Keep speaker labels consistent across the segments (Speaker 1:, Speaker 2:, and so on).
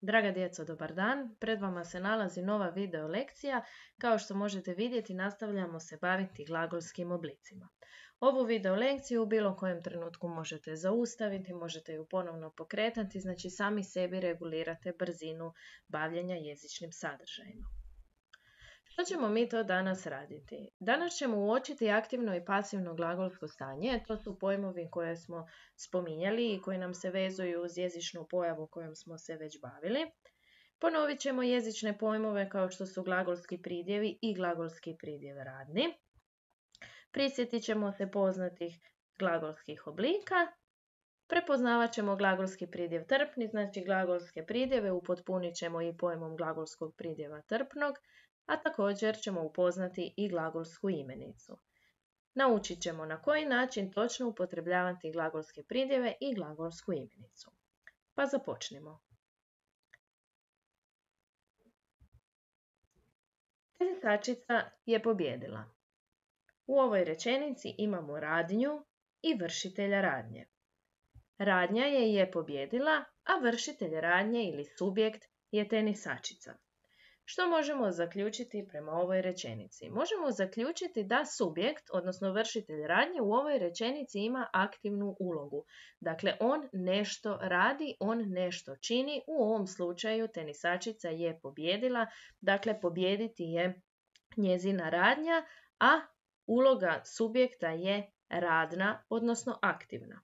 Speaker 1: Draga djeco, dobar dan. Pred vama se nalazi nova video lekcija. Kao što možete vidjeti, nastavljamo se baviti glagolskim oblicima. Ovu video lekciju u bilo kojem trenutku možete zaustaviti, možete ju ponovno pokretati, znači sami sebi regulirate brzinu bavljenja jezičnim sadržajima. Što ćemo mi to danas raditi? Danas ćemo uočiti aktivno i pasivno glagolsko stanje. To su pojmovi koje smo spominjali i koji nam se vezuju uz jezičnu pojavu kojom smo se već bavili. Ponovit ćemo jezične pojmove kao što su glagolski pridjevi i glagolski pridjev radni. Prisjetit ćemo se poznatih glagolskih oblika. Prepoznavat ćemo glagolski pridjev trpni, znači glagolske pridjeve upotpunit ćemo i pojmom glagolskog pridjeva trpnog, a također ćemo upoznati i glagolsku imenicu. Naučit ćemo na koji način točno upotrebljavati glagolske pridjeve i glagolsku imenicu. Pa započnimo. Tenisačica je pobijedila. U ovoj rečenici imamo radnju i vršitelja radnje. Radnja je pobijedila, a vršitelj radnje ili subjekt je tenisačica. Što možemo zaključiti prema ovoj rečenici? Možemo zaključiti da subjekt, odnosno vršitelj radnje, u ovoj rečenici ima aktivnu ulogu. Dakle, on nešto radi, on nešto čini. U ovom slučaju tenisačica je pobijedila, dakle pobijediti je njezina radnja, a uloga subjekta je radna, odnosno aktivna.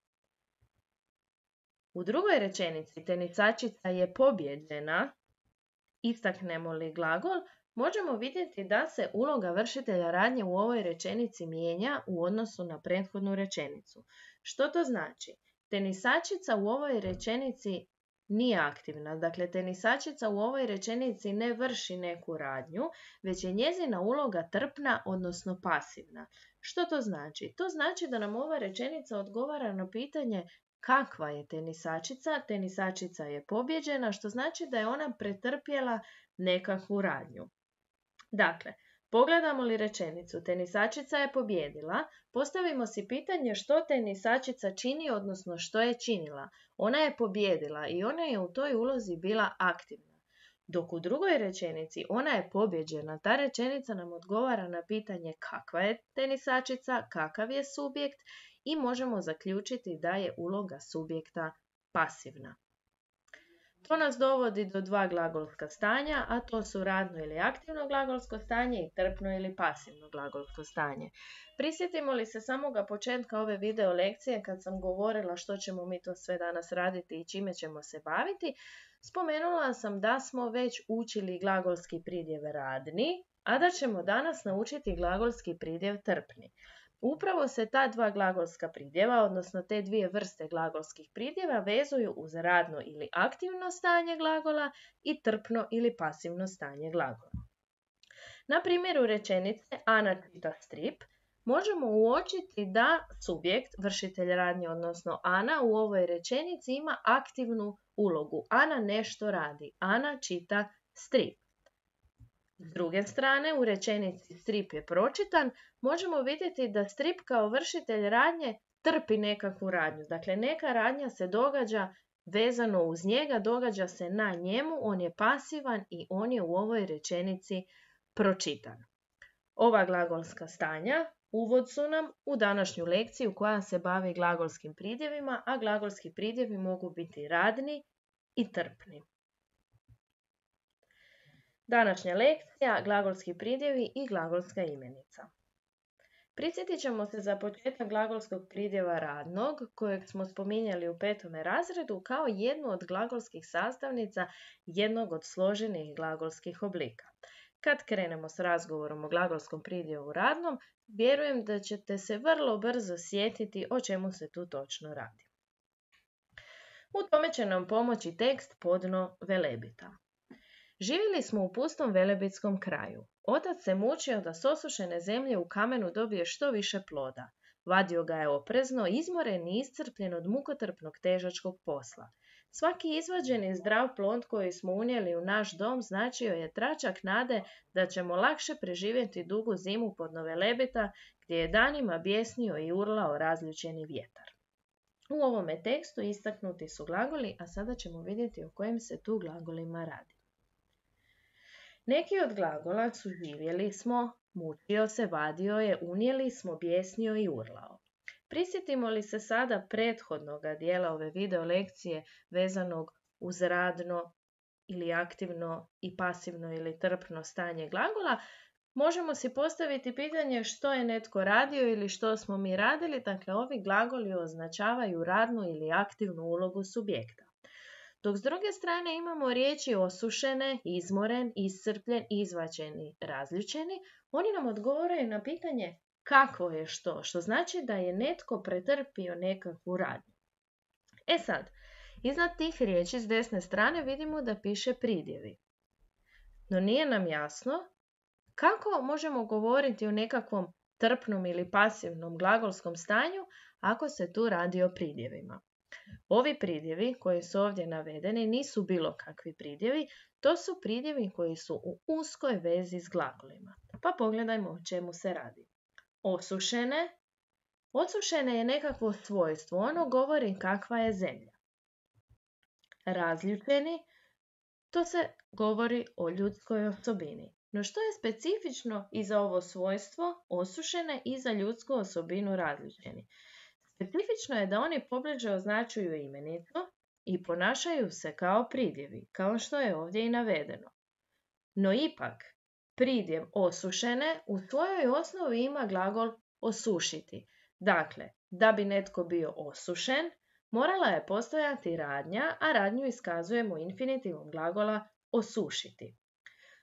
Speaker 1: U drugoj rečenici tenisačica je pobijeđena, istaknemo li glagol, možemo vidjeti da se uloga vršitelja radnje u ovoj rečenici mijenja u odnosu na prethodnu rečenicu. Što to znači? Tenisačica u ovoj rečenici nije aktivna, dakle tenisačica u ovoj rečenici ne vrši neku radnju, već je njezina uloga trpna, odnosno pasivna. Što to znači? To znači da nam ova rečenica odgovara na pitanje kakva je tenisačica. Tenisačica je pobijeđena, što znači da je ona pretrpjela nekakvu radnju. Dakle, pogledamo li rečenicu tenisačica je pobijedila, postavimo si pitanje što tenisačica čini, odnosno što je činila. Ona je pobijedila i ona je u toj ulozi bila aktivna. Dok u drugoj rečenici ona je pobijeđena, ta rečenica nam odgovara na pitanje kakva je tenisačica, kakav je subjekt i možemo zaključiti da je uloga subjekta pasivna. To nas dovodi do dva glagolska stanja, a to su radno ili aktivno glagolsko stanje i trpno ili pasivno glagolsko stanje. Prisjetimo li se samoga početka ove video lekcije kad sam govorila što ćemo mi to sve danas raditi i čime ćemo se baviti, spomenula sam da smo već učili glagolski pridjev radni, a da ćemo danas naučiti glagolski pridjev trpni. Upravo se ta dva glagolska pridjeva, odnosno te dvije vrste glagolskih pridjeva, vezuju uz radno ili aktivno stanje glagola i trpno ili pasivno stanje glagola. Na primjeru rečenice Ana čita strip, možemo uočiti da subjekt, vršitelj radnje, odnosno Ana, u ovoj rečenici ima aktivnu ulogu. Ana nešto radi. Ana čita strip. S druge strane, u rečenici strip je pročitan, možemo vidjeti da strip kao vršitelj radnje trpi nekakvu radnju. Dakle, neka radnja se događa vezano uz njega, događa se na njemu, on je pasivan i on je u ovoj rečenici pročitan. Ova glagolska stanja uvod su nam u današnju lekciju koja se bavi glagolskim pridjevima, a glagolski pridjevi mogu biti radni i trpni. Današnja lekcija, glagolski pridjevi i glagolska imenica. Prisjetit ćemo se za početak glagolskog pridjeva radnog, kojeg smo spominjali u 5. razredu kao jednu od glagolskih sastavnica jednog od složenih glagolskih oblika. Kad krenemo s razgovorom o glagolskom pridjevu radnom, vjerujem da ćete se vrlo brzo sjetiti o čemu se tu točno radi. U tome će nam pomoći tekst Podno Velebita. Živjeli smo u pustom velebitskom kraju. Otac se mučio da s osušene zemlje u kamenu dobije što više ploda. Vadio ga je oprezno, izmoren i iscrpljen od mukotrpnog težačkog posla. Svaki izvađeni zdrav plod koji smo unijeli u naš dom značio je tračak nade da ćemo lakše preživjeti dugu zimu Podno Velebita, gdje je danima bjesnio i urlao razljućeni vjetar. U ovome tekstu istaknuti su glagoli, a sada ćemo vidjeti o kojim se tu glagolima radi. Neki od glagola su živjeli smo, mučio se, vadio je, unijeli smo, bjesnio i urlao. Prisjetimo li se sada prethodnog dijela ove video lekcije vezanog uz radno ili aktivno i pasivno ili trpno stanje glagola, možemo si postaviti pitanje što je netko radio ili što smo mi radili. Dakle, ovi glagoli označavaju radnu ili aktivnu ulogu subjekta. Dok s druge strane imamo riječi osušene, izmoren, iscrpljen, izvađeni, razljučeni, oni nam odgovaraju na pitanje kako je što znači da je netko pretrpio nekakvu radnju. E sad, iznad tih riječi s desne strane vidimo da piše pridjevi. No nije nam jasno kako možemo govoriti o nekakvom trpnom ili pasivnom glagolskom stanju ako se tu radi o pridjevima. Ovi pridjevi koji su ovdje navedeni nisu bilo kakvi pridjevi, to su pridjevi koji su u uskoj vezi s glagolima. Pa pogledajmo o čemu se radi. Osušene. Osušene je nekakvo svojstvo, ono govori kakva je zemlja. Razljučeni, to se govori o ljudskoj osobini. No što je specifično i za ovo svojstvo osušene i za ljudsku osobinu razljučeni? Specifično je da oni pobliže označuju imenicu i ponašaju se kao pridjevi, kao što je ovdje i navedeno. No ipak, pridjev osušene u svojoj osnovi ima glagol osušiti. Dakle, da bi netko bio osušen, morala je postojati radnja, a radnju iskazujemo infinitivom glagola osušiti.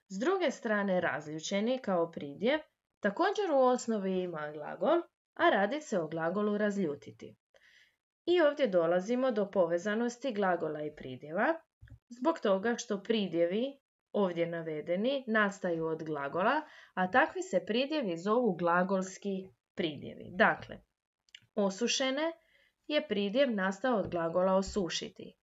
Speaker 1: S druge strane, razljučeni kao pridjev također u osnovi ima glagol, a radi se o glagolu razljutiti. I ovdje dolazimo do povezanosti glagola i pridjeva, zbog toga što pridjevi, ovdje navedeni, nastaju od glagola, a takvi se pridjevi zovu glagolski pridjevi. Dakle, osušene je pridjev nastao od glagola osušiti.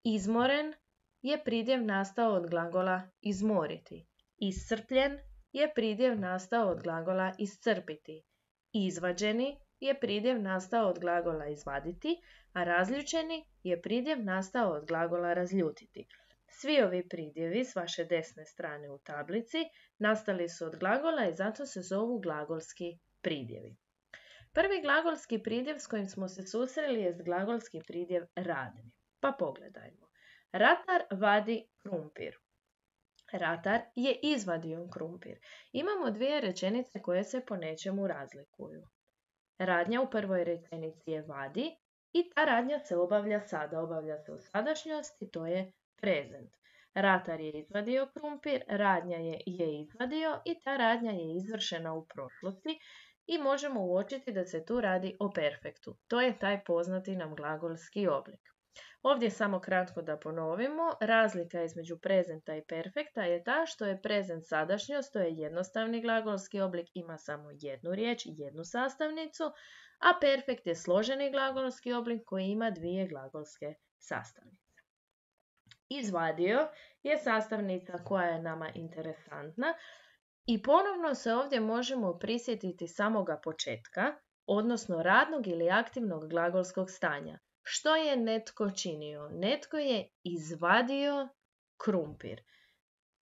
Speaker 1: Izmoren je pridjev nastao od glagola izmoriti. Iscrpljen je pridjev nastao od glagola iscrpiti. Izvađeni je pridjev nastao od glagola izvaditi, a razljučeni je pridjev nastao od glagola razljutiti. Svi ovi pridjevi s vaše desne strane u tablici nastali su od glagola i zato se zovu glagolski pridjevi. Prvi glagolski pridjev s kojim smo se susreli je glagolski pridjev radni. Pa pogledajmo. Ratar vadi krumpir. Ratar je izvadio krumpir. Imamo dvije rečenice koje se po nečemu razlikuju. Radnja u prvoj rečenici je vadi i ta radnja se obavlja sada. Obavlja se u sadašnjosti, to je prezent. Ratar je izvadio krumpir, radnja je izvadio i ta radnja je izvršena u prošlosti i možemo uočiti da se tu radi o perfektu. To je taj poznati nam glagolski oblik. Ovdje samo kratko da ponovimo, razlika između prezenta i perfekta je ta što je prezent sadašnjost, to je jednostavni glagolski oblik, ima samo jednu riječ, jednu sastavnicu, a perfekt je složeni glagolski oblik koji ima dvije glagolske sastavnice. Izvadio je sastavnica koja je nama interesantna i ponovno se ovdje možemo prisjetiti samoga početka, odnosno radnog ili aktivnog glagolskog stanja. Što je netko činio? Netko je izvadio krumpir.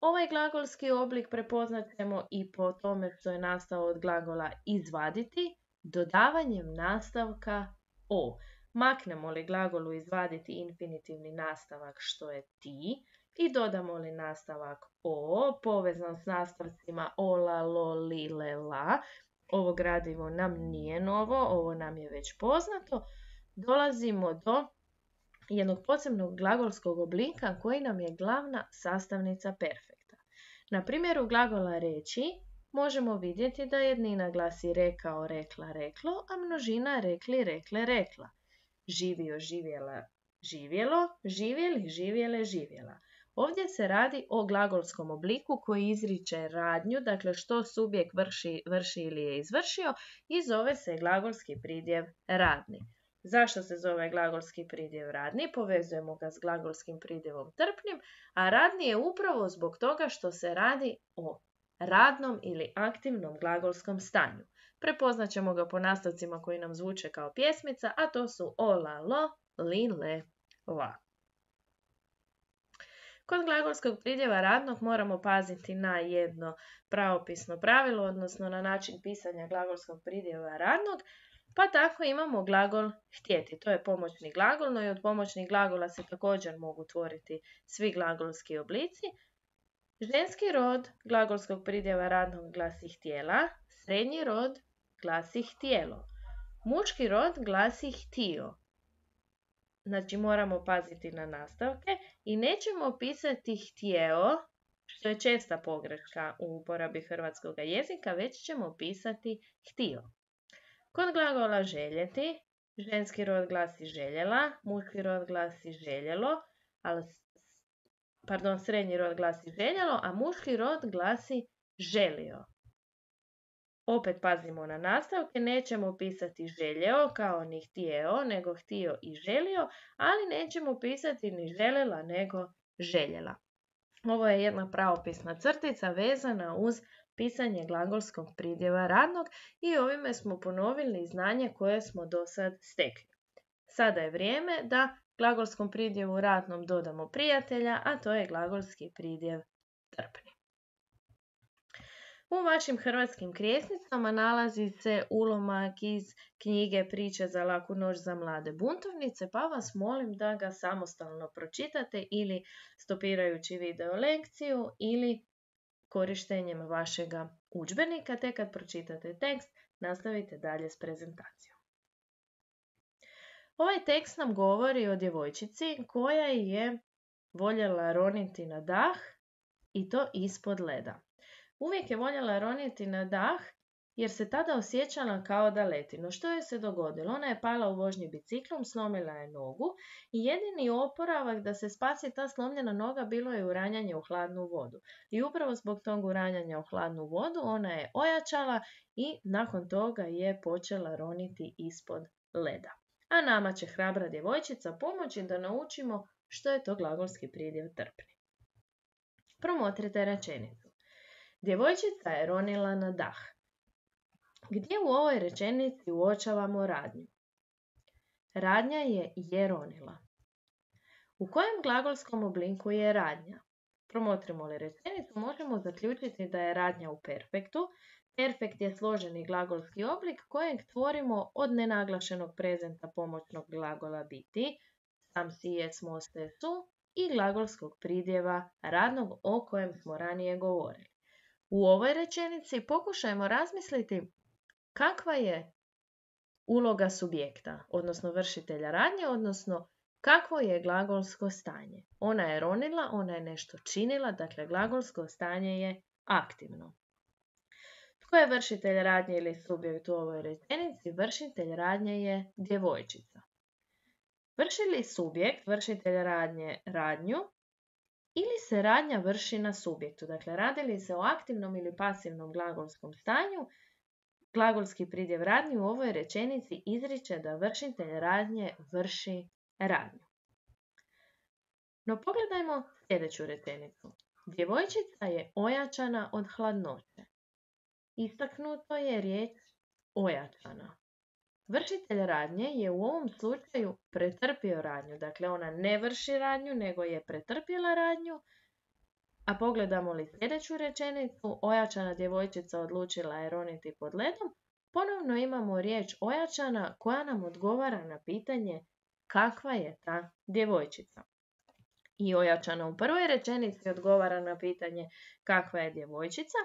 Speaker 1: Ovaj glagolski oblik prepoznat ćemo i po tome što je nastao od glagola izvaditi, dodavanjem nastavka o. Maknemo li glagolu izvaditi infinitivni nastavak što je ti i dodamo li nastavak o, povezan s nastavcima ola, lo, li, le, la. Ovo gradivo nam nije novo, ovo nam je već poznato. Dolazimo do jednog posebnog glagolskog oblika koji nam je glavna sastavnica perfekta. Na primjeru glagola reći možemo vidjeti da jednina glasi rekao, rekla, reklo, a množina rekli, rekle, rekla. Živio, živjela, živjelo, živjeli, živjele, živjela. Ovdje se radi o glagolskom obliku koji izriče radnju, dakle što subjekt vrši ili je izvršio i zove se glagolski pridjev radni. Zašto se zove glagolski pridjev radni? Povezujemo ga s glagolskim pridjevom trpnim, a radni je upravo zbog toga što se radi o radnom ili aktivnom glagolskom stanju. Prepoznat ćemo ga po nastavcima koji nam zvuče kao pjesmica, a to su o, la, lo, li, le, la. Kod glagolskog pridjeva radnog moramo paziti na jedno pravopisno pravilo, odnosno na način pisanja glagolskog pridjeva radnog, pa tako imamo glagol htjeti. To je pomoćni glagol, no i od pomoćnih glagola se također mogu tvoriti svi glagolski oblici. Ženski rod glagolskog pridjeva radnog glasi htjela, srednji rod glasi htjelo, muški rod glasi htio. Znači moramo paziti na nastavke i nećemo pisati htjeo, što je česta pogreška u uporabi hrvatskog jezika, već ćemo pisati htio. Kod glagola željeti, ženski rod glasi željela, muški rod glasi željelo, srednji rod glasi željelo, a muški rod glasi želio. Opet pazimo na nastavke, nećemo pisati željeo kao ni htjeo, nego htio i želio, ali nećemo pisati ni željela, nego željela. Ovo je jedna pravopisna crtica vezana uz pisanje glagolskog pridjeva radnog i ovime smo ponovili znanje koje smo do sad stekli. Sada je vrijeme da glagolskom pridjevu radnom dodamo prijatelja, a to je glagolski pridjev trpni. U vašim hrvatskim krijesnicama nalazi se ulomak iz knjige Priče za laku noć za mlade buntovnice, pa vas molim da ga samostalno pročitate ili stopirajući video lekciju ili korištenjem vašega udžbenika, te kad pročitate tekst nastavite dalje s prezentacijom. Ovaj tekst nam govori o djevojčici koja je voljela roniti na dah i to ispod leda. Uvijek je voljela roniti na dah jer se tada osjećala kao da leti. No što je se dogodilo? Ona je pala u vožnji biciklom, slomila je nogu i jedini oporavak da se spasi ta slomljena noga bilo je uranjanje u hladnu vodu. I upravo zbog tog uranjanja u hladnu vodu ona je ojačala i nakon toga je počela roniti ispod leda. A nama će hrabra djevojčica pomoći da naučimo što je to glagolski pridjev trpni. Promotrite rečenicu. Djevojčica je ronila na dah. Gdje u ovoj rečenici uočavamo radnju? Radnja je ronila. U kojem glagolskom obliku je radnja? Promotrimo li rečenicu, možemo zaključiti da je radnja u perfektu. Perfekt je složeni glagolski oblik kojeg tvorimo od nenaglašenog prezenta pomoćnog glagola biti, sam, si, je, smo, ste, su i glagolskog pridjeva radnog o kojem smo ranije govorili. U ovoj rečenici pokušajmo razmisliti kakva je uloga subjekta, odnosno vršitelja radnje, odnosno kakvo je glagolsko stanje. Ona je ronila, ona je nešto činila, dakle glagolsko stanje je aktivno. Tko je vršitelj radnje ili subjekt u ovoj rečenici? Vršitelj radnje je djevojčica. Vrši li subjekt, vršitelj radnje, radnju ili se radnja vrši na subjektu? Dakle, radi li se o aktivnom ili pasivnom glagolskom stanju? Glagolski pridjev radnji u ovoj rečenici izriče da vršitelj radnje vrši radnju. No pogledajmo sljedeću rečenicu. Djevojčica je ojačana od hladnoće. Istaknuto je riječ ojačana. Vršitelj radnje je u ovom slučaju pretrpio radnju. Dakle, ona ne vrši radnju, nego je pretrpjela radnju. A pogledamo li sljedeću rečenicu, ojačana djevojčica odlučila je roniti pod ledom, ponovno imamo riječ ojačana koja nam odgovara na pitanje kakva je ta djevojčica. I ojačana u prvoj rečenici odgovara na pitanje kakva je djevojčica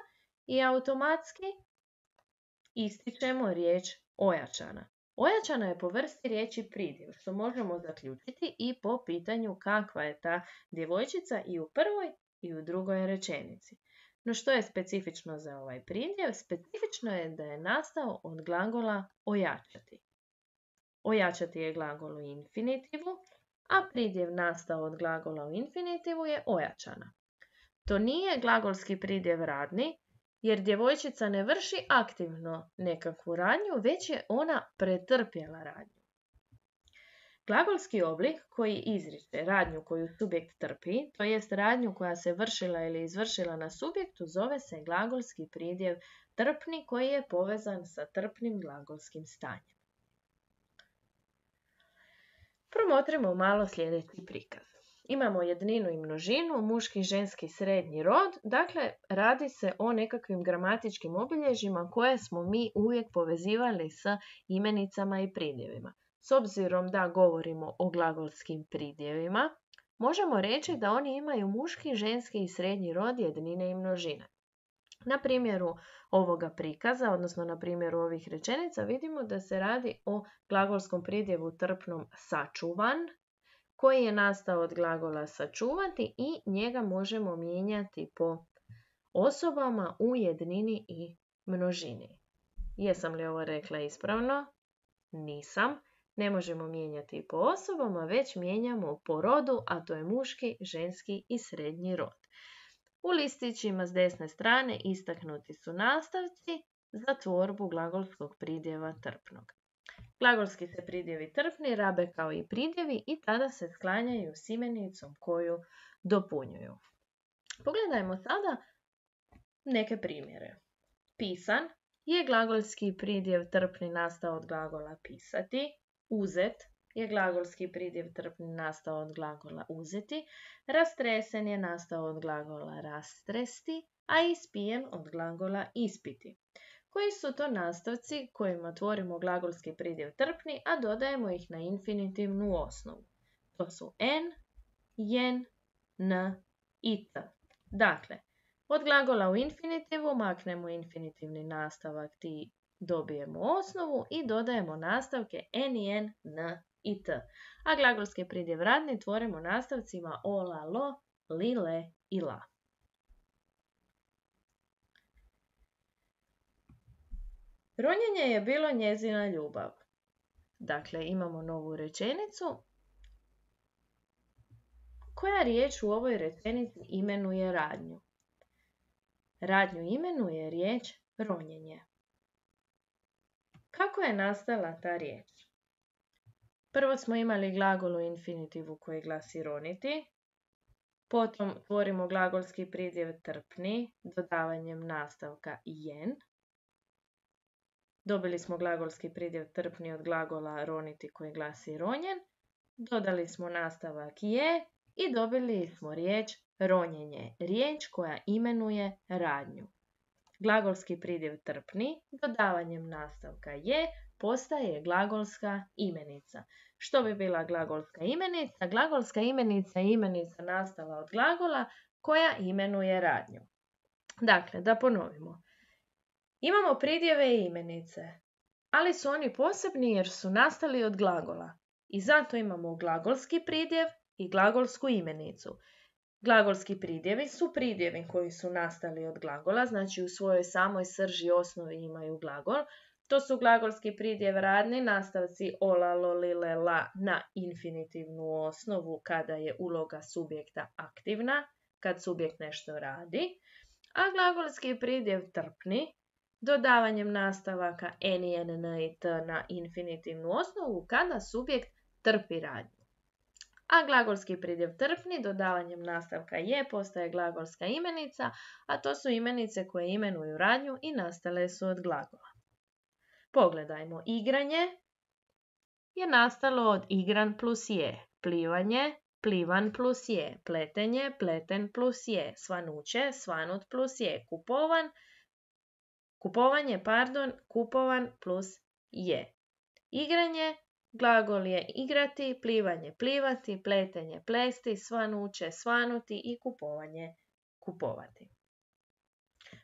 Speaker 1: i automatski ističemo riječ ojačana. Ojačana je po vrsti riječi pridjev, što možemo zaključiti i po pitanju kakva je ta djevojčica i u prvoj i u drugoj rečenici. No što je specifično za ovaj pridjev? Specifično je da je nastao od glagola ojačati. Ojačati je glagol u infinitivu, a pridjev nastao od glagola u infinitivu je ojačana. To nije glagolski pridjev radni, jer djevojčica ne vrši aktivno nekakvu radnju, već je ona pretrpjela radnju. Glagolski oblik koji izriče radnju koju subjekt trpi, to jest radnju koja se vršila ili izvršila na subjektu, zove se glagolski pridjev trpni koji je povezan sa trpnim glagolskim stanjem. Promotrimo malo sljedeći prikaz. Imamo jedninu i množinu, muški, ženski, srednji rod. Dakle, radi se o nekakvim gramatičkim obilježjima koje smo mi uvijek povezivali sa imenicama i pridjevima. S obzirom da govorimo o glagolskim pridjevima, možemo reći da oni imaju muški, ženski i srednji rod jednine i množine. Na primjeru ovoga prikaza, odnosno na primjeru ovih rečenica, vidimo da se radi o glagolskom pridjevu trpnom sačuvan, koji je nastao od glagola sačuvati i njega možemo mijenjati po osobama u jednini i množini. Jesam li ovo rekla ispravno? Nisam. Ne možemo mijenjati po osobama, već mijenjamo po rodu, a to je muški, ženski i srednji rod. U listićima s desne strane istaknuti su nastavci za tvorbu glagolskog pridjeva trpnog. Glagolski se pridjevi trpni rabe kao i pridjevi i tada se sklanjaju s imenicom koju dopunjuju. Pogledajmo sada neke primjere. Pisan je glagolski pridjev trpni nastao od glagola pisati. Uzet je glagolski pridjev trpni nastao od glagola uzeti. Rastresen je nastao od glagola rastresti, a ispijen od glagola ispiti. Koji su to nastavci kojima tvorimo glagolski pridjev trpni, a dodajemo ih na infinitivnu osnovu? To su n, jen, n i t. Dakle, od glagola u infinitivu maknemo infinitivni nastavak ti dobijemo osnovu i dodajemo nastavke n i n, n i t. A glagolski pridjev radni tvorimo nastavcima o, la, lo, li, le i la. Ronjenje je bilo njezina ljubav. Dakle, imamo novu rečenicu. Koja riječ u ovoj rečenici imenuje radnju? Radnju imenuje riječ ronjenje. Kako je nastala ta riječ? Prvo smo imali glagol u infinitivu koji glasi roniti. Potom tvorimo glagolski pridjev trpni dodavanjem nastavka jen. Dobili smo glagolski pridjev trpni od glagola roniti koji glasi ronjen. Dodali smo nastavak je i dobili smo riječ ronjenje, riječ koja imenuje radnju. Glagolski pridjev trpni dodavanjem nastavka je postaje glagolska imenica. Što bi bila glagolska imenica? Glagolska imenica je imenica nastala od glagola koja imenuje radnju. Dakle, da ponovimo. Imamo pridjeve i imenice, ali su oni posebni jer su nastali od glagola. I zato imamo glagolski pridjev i glagolsku imenicu. Glagolski pridjevi su pridjevi koji su nastali od glagola, znači u svojoj samoj srži osnovi imaju glagol. To su glagolski pridjev radni, nastavci o, la, lo, li, le, la na infinitivnu osnovu kada je uloga subjekta aktivna, kad subjekt nešto radi. A glagolski pridjev trpni dodavanjem nastavaka n, n, n i t na infinitivnu osnovu kada subjekt trpi radnju. A glagolski pridjev trpni dodavanjem nastavka je postaje glagolska imenica, a to su imenice koje imenuju radnju i nastale su od glagola. Pogledajmo, igranje je nastalo od igran plus je, plivanje, plivan plus je, pletenje, pleten plus je, svanuće, svanut plus je, kupovan plus je. Igranje, glagol je igrati, plivanje plivati, pletenje plesti, svanuće svanuti i kupovanje kupovati.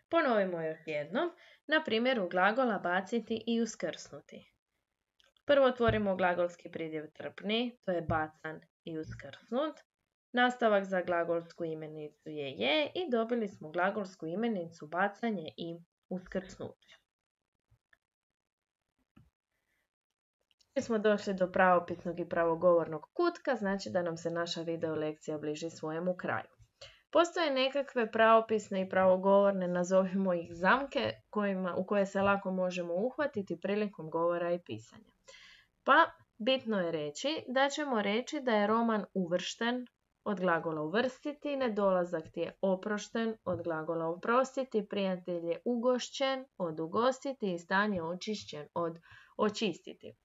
Speaker 1: Ponovimo još jednom, na primjeru glagola baciti i uskrsnuti. Prvo tvorimo glagolski pridjev trpni, to je bacan i uskrsnut. Nastavak za glagolsku imenicu je i dobili smo glagolsku imenicu bacanje i uskrsnuće. Mi smo došli do pravopisnog i pravogovornog kutka, znači da nam se naša video lekcija bliži svojemu kraju. Postoje nekakve pravopisne i pravogovorne, nazovimo ih zamke, u koje se lako možemo uhvatiti prilikom govora i pisanja. Pa bitno je reći da ćemo reći da je roman uvršten od glagola uvrstiti, nedolazak ti je oprošten od glagola oprostiti, prijatelj je ugošćen od ugostiti i stan je očišćen od očistiti.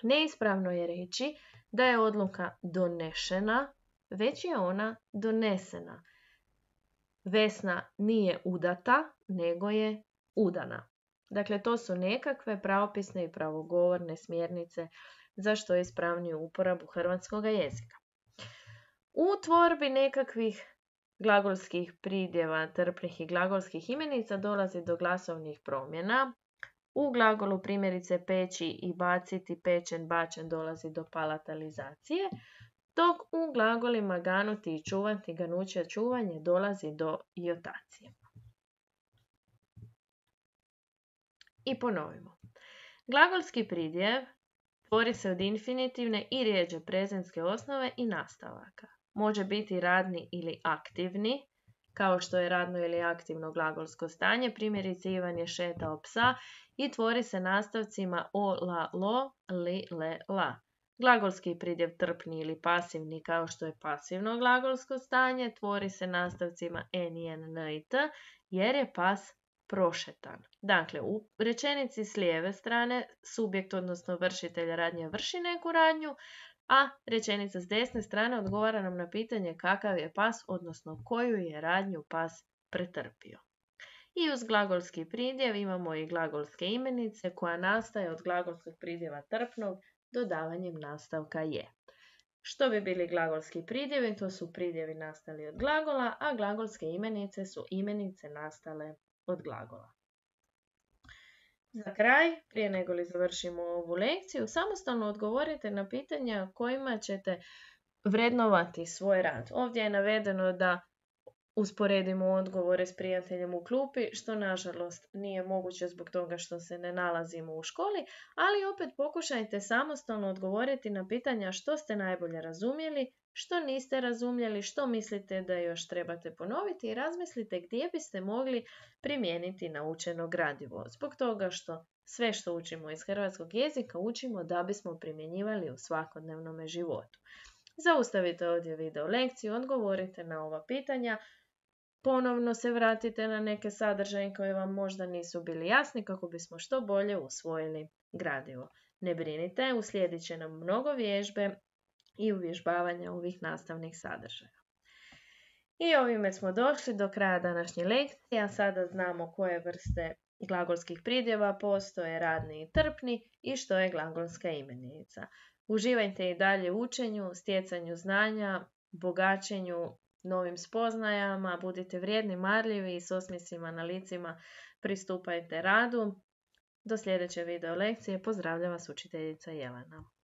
Speaker 1: Neispravno je reći da je odluka donešena, već je ona donesena. Vesna nije udata, nego je udana. Dakle, to su nekakve pravopisne i pravogovorne smjernice za što je ispravniju uporabu hrvatskog jezika. U tvorbi nekakvih glagolskih pridjeva, trpnih i glagolskih imenica dolazi do glasovnih promjena. U glagolu primjerice peći i baciti, pečen, bačen dolazi do palatalizacije, dok u glagolima ganuti i čuvati, ganuće, čuvanje dolazi do iotacije. I ponovimo. Glagolski pridjev tvori se od infinitivne i rijeđe prezenske osnove i nastavaka. Može biti radni ili aktivni, kao što je radno ili aktivno glagolsko stanje. Primjerice, Ivan je šetao psa i tvori se nastavcima o, la, lo, li, le, la. Glagolski pridjev trpni ili pasivni, kao što je pasivno glagolsko stanje, tvori se nastavcima n, n i t, jer je pas prošetan. Dakle, u rečenici s lijeve strane subjekt, odnosno vršitelj radnje, vrši neku radnju, a rečenica s desne strane odgovara nam na pitanje kakav je pas, odnosno koju je radnju pas pretrpio. I uz glagolski pridjev imamo i glagolske imenice koja nastaje od glagolskog pridjeva trpnog dodavanjem nastavka je. Što bi bili glagolski pridjevi? To su pridjevi nastali od glagola, a glagolske imenice su imenice nastale od glagola. Za kraj, prije nego li završimo ovu lekciju, samostalno odgovorite na pitanja kojima ćete vrednovati svoj rad. Ovdje je navedeno da usporedimo odgovore s prijateljem u klupi, što nažalost nije moguće zbog toga što se ne nalazimo u školi, ali opet pokušajte samostalno odgovoriti na pitanja što ste najbolje razumjeli, što niste razumjeli, što mislite da još trebate ponoviti i razmislite gdje biste mogli primijeniti naučeno gradivo. Zbog toga što sve što učimo iz hrvatskog jezika učimo da bismo primjenjivali u svakodnevnom životu. Zaustavite ovdje video lekciju, odgovorite na ova pitanja, ponovno se vratite na neke sadržaje koje vam možda nisu bili jasni kako bismo što bolje usvojili gradivo. Ne brinite, uslijedit će nam mnogo vježbe i uvježbavanja ovih nastavnih sadržaja. I ovime smo došli do kraja današnje lekcije, a sada znamo koje vrste glagolskih pridjeva postoje, radni i trpni, i što je glagolska imenica. Uživajte i dalje u učenju, stjecanju znanja, bogaćenju, novim spoznajama, budite vrijedni, marljivi i s osmijehom na licima pristupajte radu. Do sljedeće video lekcije. Pozdravlja vas učiteljica Jelena.